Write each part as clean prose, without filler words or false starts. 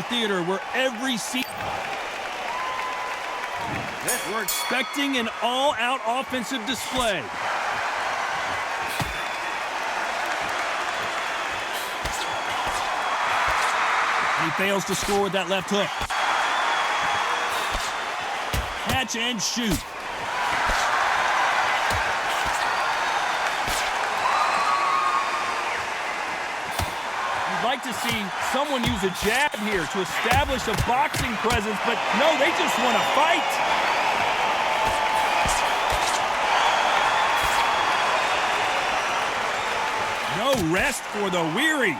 football theater where every seat... We're expecting an all-out offensive display. He fails to score with that left hook. Catch and shoot. You'd like to see someone use a jab here to establish a boxing presence, but no, they just want to fight. No rest for the weary.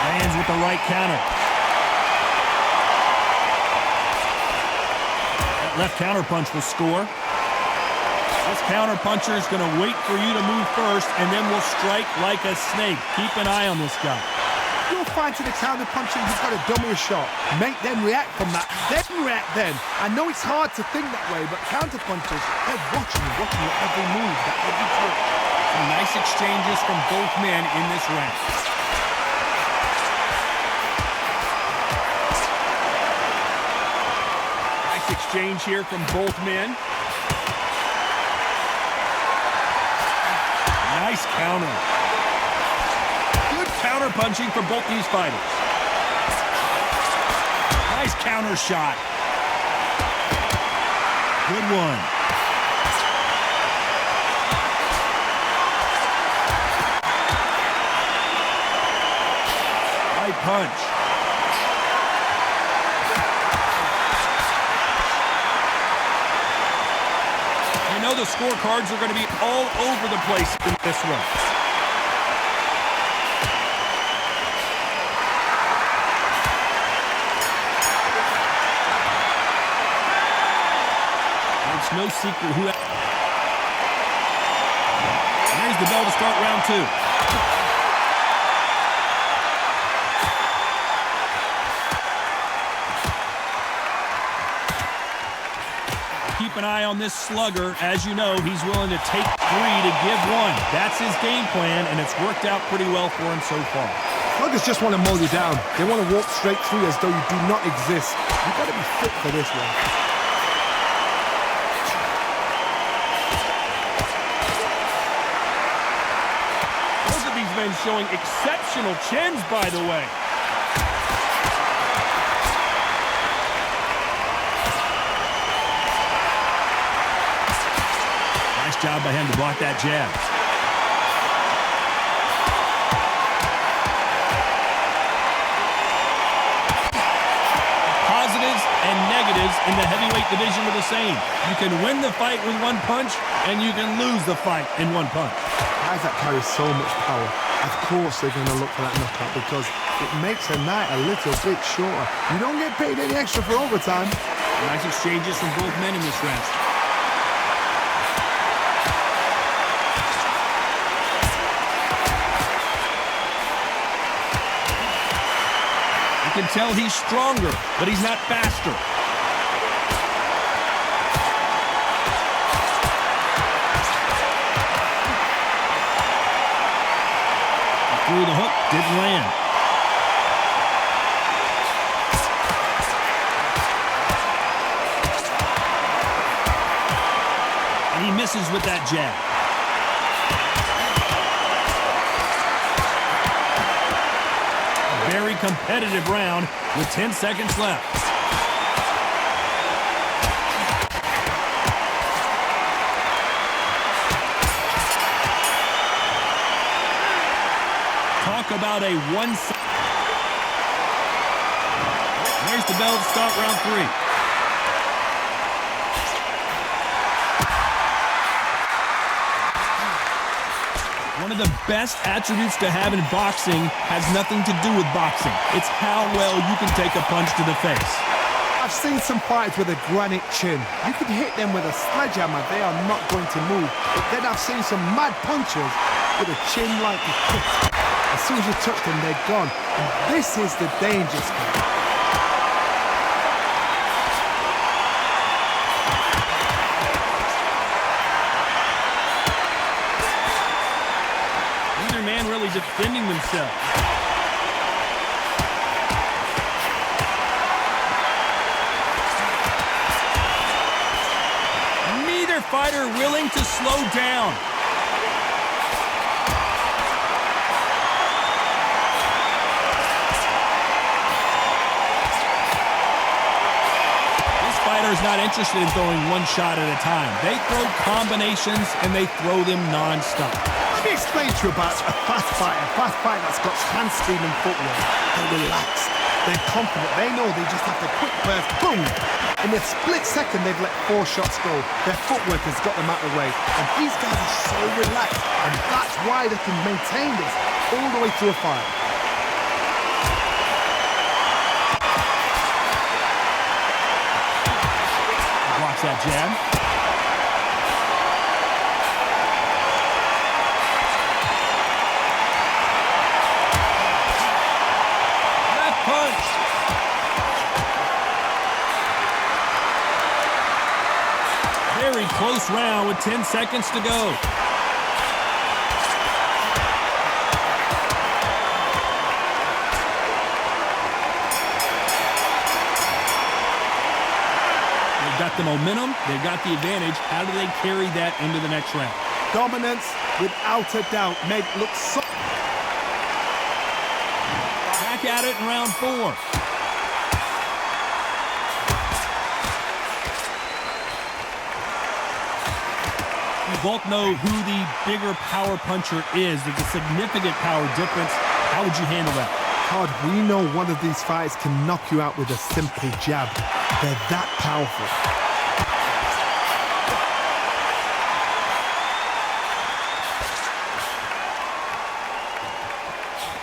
Lands with the right counter. That left counter punch will score. This counter puncher is going to wait for you to move first, and then will strike like a snake. Keep an eye on this guy. You'll find to the counter punching, he's got to dummy a shot. Make them react from that. Then react then. I know it's hard to think that way, but counter punchers, they're watching your every move, that every trick. Some nice exchanges from both men in this round. Nice exchange here from both men. Nice counter. Good counter punching from both these fighters. Nice counter shot. Good one. Right punch. You know the scorecards are going to be all over the place in this one. It's no secret who... There's the bell to start round two. Keep an eye on this slugger. As you know, he's willing to take three to give one. That's his game plan, and it's worked out pretty well for him so far. Sluggers just want to mow you down. They want to walk straight through as though you do not exist. You've got to be fit for this one. Both of these men showing exceptional chins, by the way. Job by him to block that jab. Positives and negatives in the heavyweight division are the same. You can win the fight with one punch, and you can lose the fight in one punch. Guys that carry so much power, of course they're going to look for that knockout because it makes a night a little bit shorter. You don't get paid any extra for overtime. Nice exchanges from both men in this round. You can tell he's stronger, but he's not faster. He threw the hook, didn't land. And he misses with that jab. Very competitive round with 10 seconds left. Talk about a one-sided. There's the bell to start round three. One of the best attributes to have in boxing has nothing to do with boxing. It's how well you can take a punch to the face. I've seen some fighters with a granite chin. You could hit them with a sledgehammer, they are not going to move. But then I've seen some mad punchers with a chin like a crisp. As soon as you touch them, they're gone. And this is the danger spot. Defending themselves. Neither fighter willing to slow down. This fighter is not interested in throwing one shot at a time. They throw combinations and they throw them non-stop. Let me explain to you about a fast fighter that's got hand speed and footwork. They're relaxed, they're confident, they know they just have to quick burst, boom! In a split second, they've let 4 shots go. Their footwork has got them out of the way. And these guys are so relaxed, and that's why they can maintain this all the way through a fight. Blocks that jab. Left punch. Very close round with 10 seconds to go. They've got the momentum, they've got the advantage. How do they carry that into the next round? Dominance, without a doubt, made it look so... Back at it in round 4. We both know who the bigger power puncher is. There's a significant power difference. How would you handle that? Todd, we know one of these fighters can knock you out with a simple jab. They're that powerful.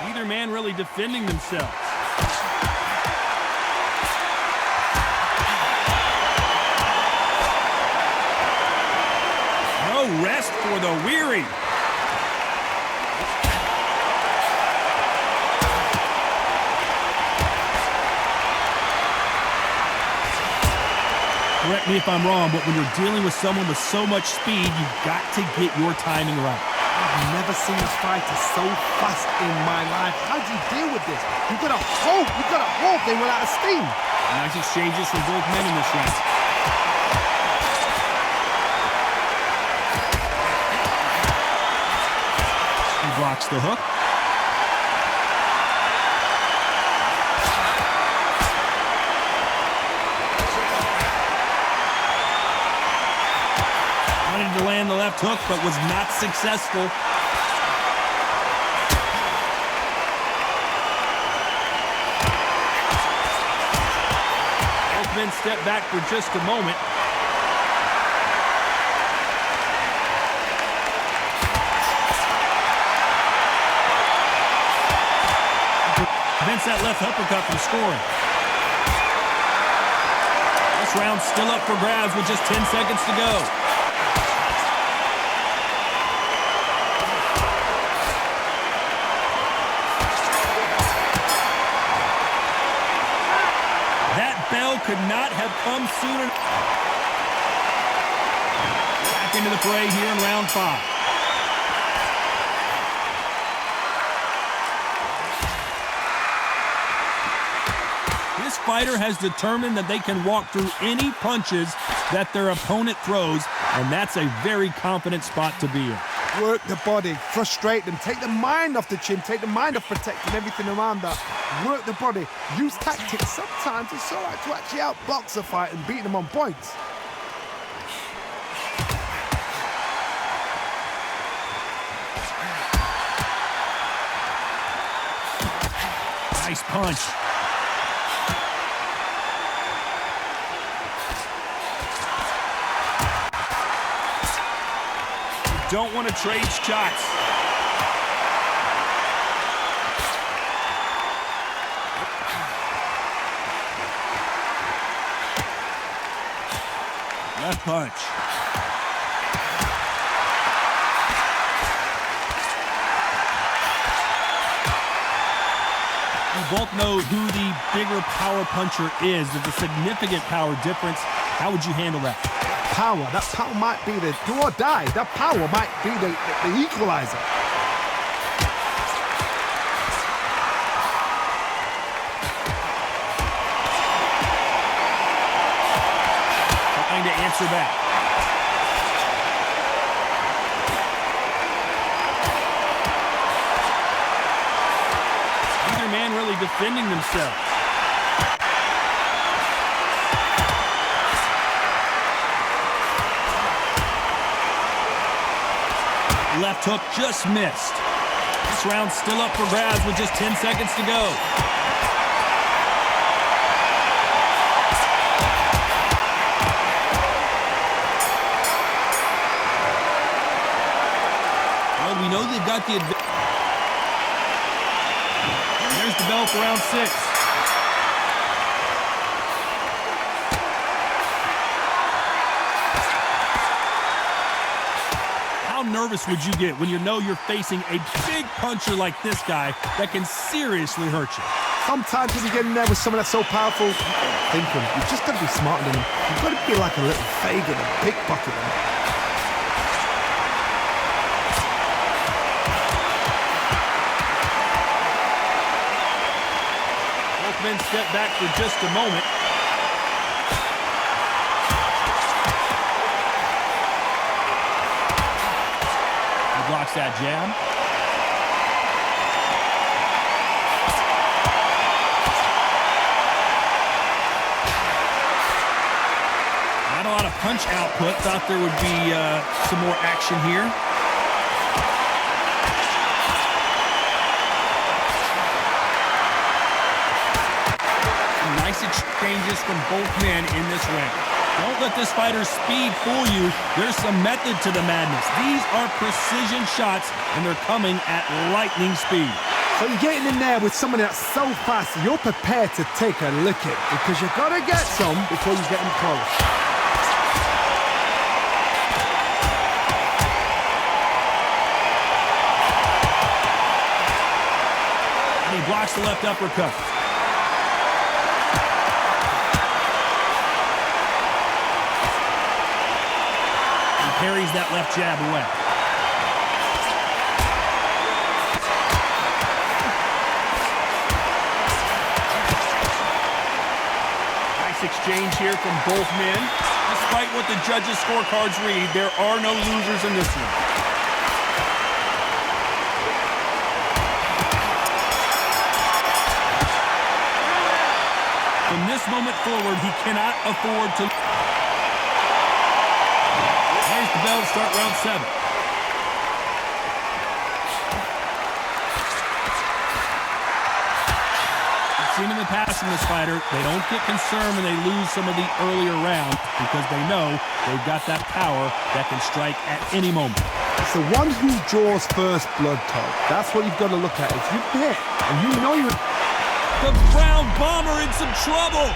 Neither man really defending themselves. No rest for the weary. Correct me if I'm wrong, but when you're dealing with someone with so much speed, you've got to get your timing right. I've never seen a fighter so fast in my life. How do you deal with this? You've got to hope they run out of steam. Nice exchanges from both men in this round. He blocks the hook. Wanted to land the left hook, but was not successful. Both men step back for just a moment. Prevents that left uppercut from scoring. This round's still up for grabs with just 10 seconds to go. Bell could not have come sooner. Back into the fray here in round 5. This fighter has determined that they can walk through any punches that their opponent throws, and that's a very confident spot to be in. Work the body, frustrate them, take the mind off the chin, take the mind off protecting everything around that. Work the body, use tactics. Sometimes it's all right to actually outbox a fight and beat them on points. Nice punch. Don't want to trade shots. Left punch. We both know who the bigger power puncher is. There's a significant power difference. How would you handle that? That power might be the do or die. That power might be the equalizer. Trying to answer back. man really defending themselves. Left hook just missed. This round's still up for grabs with just 10 seconds to go. Well, we know they've got the advantage. There's the bell for round 6. How nervous would you get when you know you're facing a big puncher like this guy that can seriously hurt you? Sometimes when you get in there with someone that's so powerful, you can't think him. You've just got to be smarter than him. You've got to be like a little Fagin and pickpocket him. Both men step back for just a moment. Blocks that jab. Not a lot of punch output. Thought there would be some more action here. Some nice exchanges from both men in this round. Don't let this fighter's speed fool you. There's some method to the madness. These are precision shots, and they're coming at lightning speed. So you're getting in there with someone that's so fast, you're prepared to take a licking because you've got to get some before you get them close. And he blocks the left uppercut. Parries that left jab away. Nice exchange here from both men. Despite what the judges' scorecards read, there are no losers in this one. From this moment forward, he cannot afford to... There's the bell to start round 7. I've seen in the past from this fighter, they don't get concerned when they lose some of the earlier rounds because they know they've got that power that can strike at any moment. It's the one who draws first blood, Todd. That's what you've got to look at. If you hit and you know you're... The ground bomber in some trouble.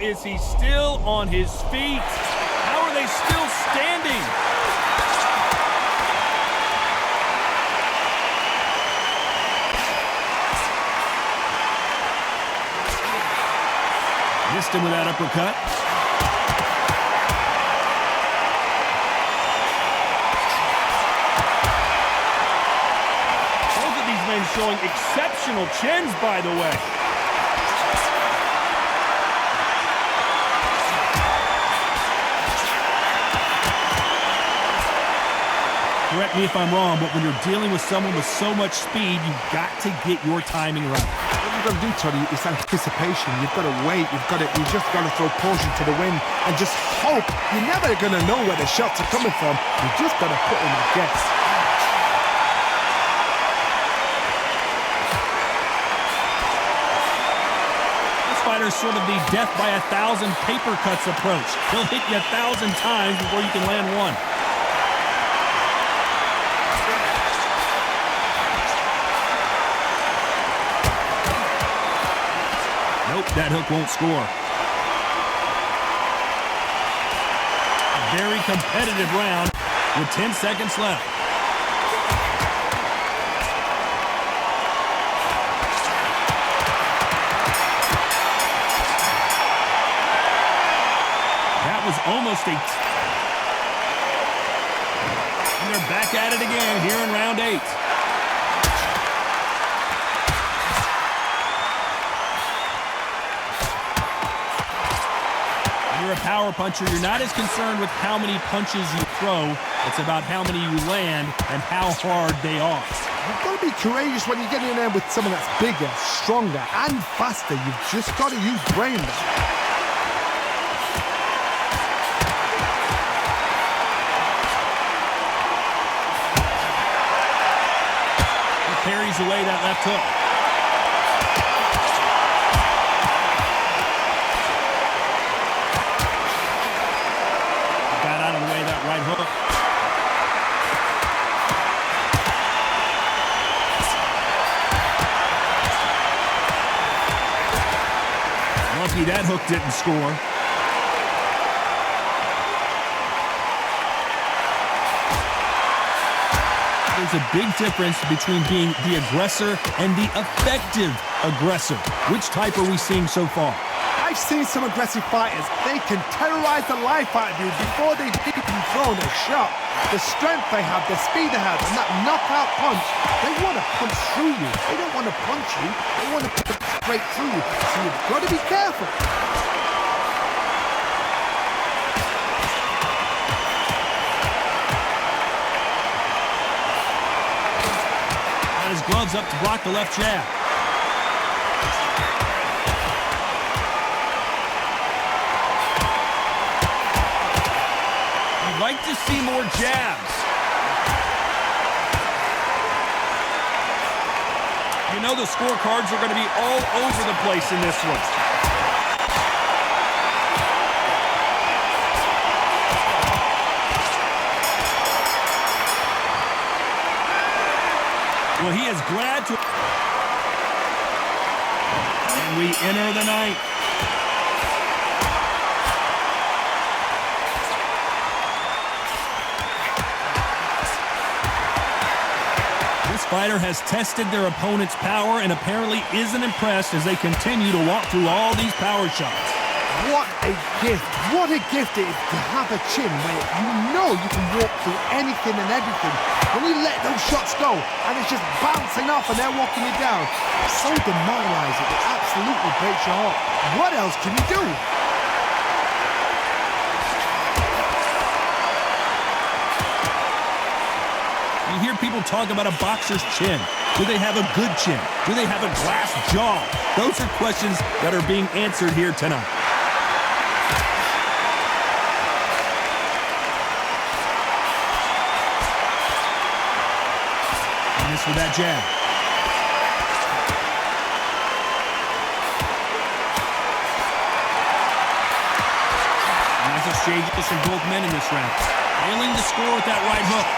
Is he still on his feet? How are they still standing? Missed him with that uppercut. Both of these men showing exceptional chins, by the way. Correct me if I'm wrong, but when you're dealing with someone with so much speed, you've got to get your timing right. What you've got to do, Toddy, is anticipation. You've got to wait. You just got to throw caution to the wind and just hope. You're never going to know where the shots are coming from. You just got to put in a guess. This fighter's sort of the death by 1,000 paper cuts approach. He'll hit you 1,000 times before you can land one. That hook won't score. A very competitive round with 10 seconds left. That was almost a... And they're back at it again here in round 8. You're a power puncher. You're not as concerned with how many punches you throw It's about how many you land and how hard they are. You've got to be courageous when you get in there with someone that's bigger, stronger, and faster. You've just got to use brain there. He carries away that left hook. Got out of the way that right hook. Lucky that hook didn't score. There's a big difference between being the aggressor and the effective aggressor. Which type are we seeing so far? I've seen some aggressive fighters. They can terrorize the life out of you before they've even thrown a shot. The strength they have, the speed they have, and that knockout punch, they want to punch through you. They don't want to punch you. They want to punch straight through you. So you've got to be careful. Got his gloves up to block the left jab. You'd like to see more jabs. You know the scorecards are going to be all over the place in this one. Well, he is glad to... And we enter the ninth. This fighter has tested their opponent's power and apparently isn't impressed as they continue to walk through all these power shots. What a gift. What a gift it is to have a chin where you know you can walk through anything and everything. When you let those shots go and it's just bouncing off and they're walking you down, it's so demoralizing. It absolutely breaks your heart. What else can you do? You hear people talk about a boxer's chin. Do they have a good chin? Do they have a glass jaw? Those are questions that are being answered here tonight. And this with that jab. Nice exchanges from both men in this round. Failing to score with that right hook.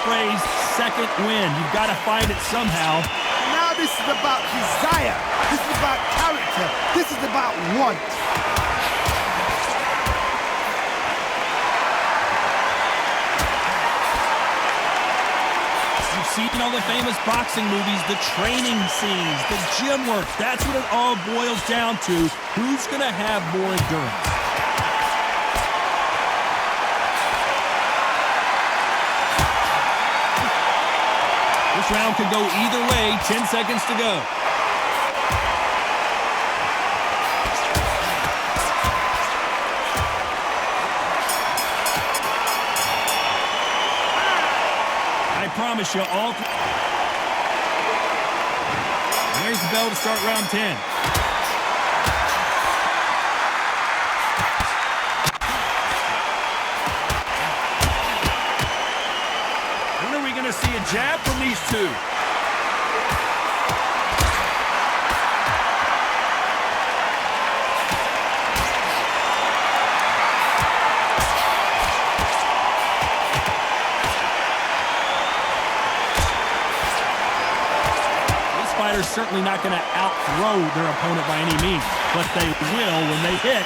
Phrase, second win. You've got to find it somehow. Now this is about desire. This is about character. This is about want. You've seen all the famous boxing movies, the training scenes, the gym work. That's what it all boils down to. Who's going to have more endurance? This round could go either way. 10 seconds to go. I promise you all. There's the bell to start round 10. See a jab from these two. This fighter's certainly not going to outthrow their opponent by any means, but they will, when they hit,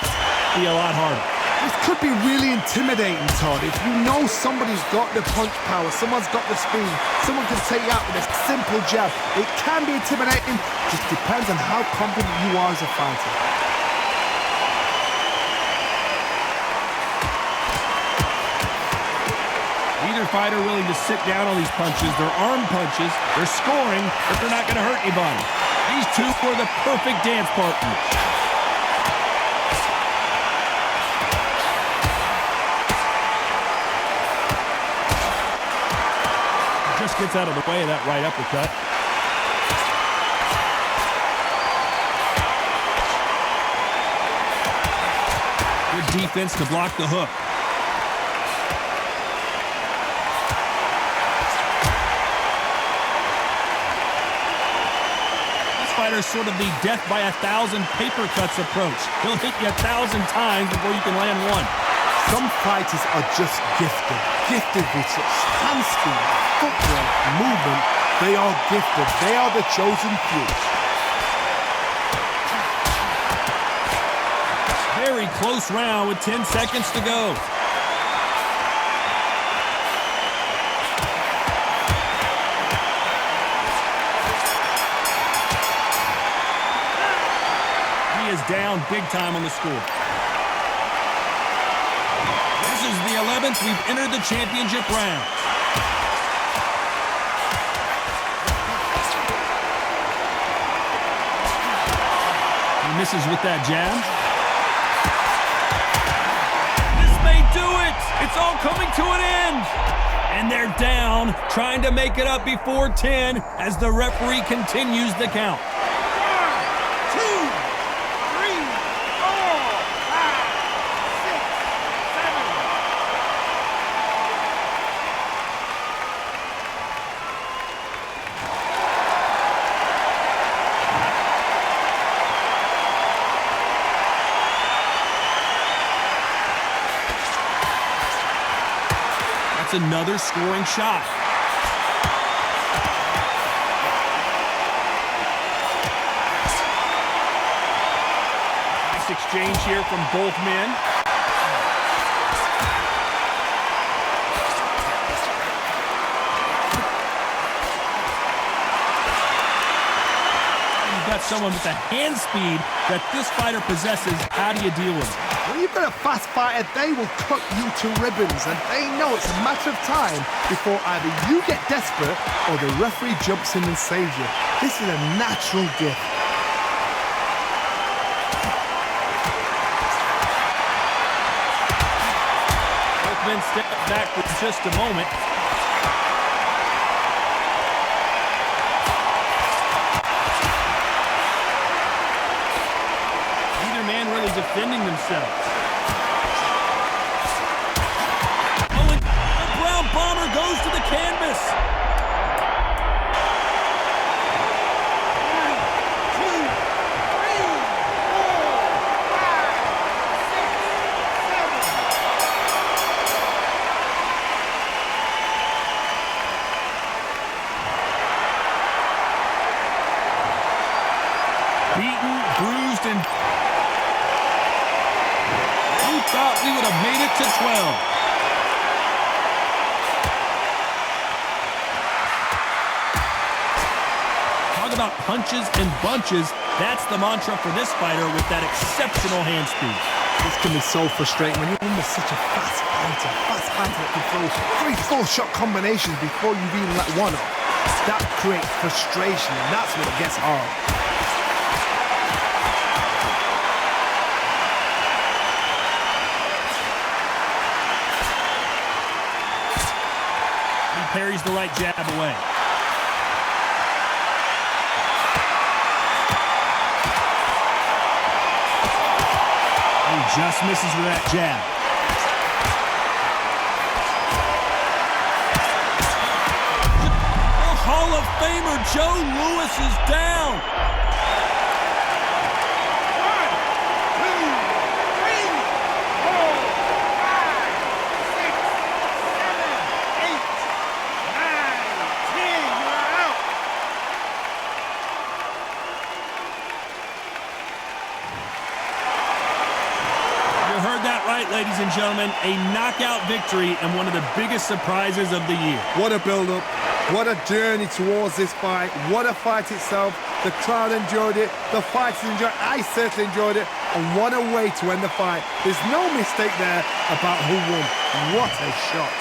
be a lot harder. This could be really intimidating, Todd. If you know somebody's got the punch power, someone's got the speed, someone can take you out with a simple jab. It can be intimidating. Just depends on how confident you are as a fighter. Neither fighter willing to sit down on these punches. They're arm punches. They're scoring, but they're not going to hurt anybody. These two were the perfect dance partners. Just gets out of the way of that right uppercut. Good defense to block the hook. This fighter's sort of the death by 1,000 paper cuts approach. He'll hit you 1,000 times before you can land one. Some fighters are just gifted with such hand speed, footwork, movement. They are gifted. They are the chosen few. Very close round with 10 seconds to go. He is down big time on the score. This is the 11th we've entered the championship round. He misses with that jab. Do it! It's all coming to an end! And they're down, trying to make it up before 10 as the referee continues the count. 1, 2, 3, 4, 5, 6, 7. That's another scoring shot. Nice exchange here from both men. You've got someone with the hand speed that this fighter possesses. How do you deal with it? When you've got a fast fighter, they will cut you to ribbons, and they know it's a matter of time before either you get desperate or the referee jumps in and saves you. This is a natural gift. Both men step back for just a moment. Defending themselves. Oh, and the Brown Bomber goes to the canvas. 1, 2, 3, 4, 5, 6, 7, 8, 9, 10. Beaten, bruised, and thought we would have made it to 12. Talk about punches and bunches. That's the mantra for this fighter with that exceptional hand speed. This can be so frustrating when you're under such a fast fighter that can throw 3, 4 shot combinations before you've even let one off. That creates frustration, and that's when it gets hard. Parries the right jab away. He just misses with that jab. The Hall of Famer Joe Louis is down. 1, 2, 3, 4, 5, 6, 7, 8, 9, 10. You're out. You heard that right, ladies and gentlemen. A knockout victory and one of the biggest surprises of the year. What a build-up. What a journey towards this fight. What a fight itself. The crowd enjoyed it. The fighters enjoyed it. I certainly enjoyed it. And what a way to end the fight. There's no mistake there about who won. What a shot.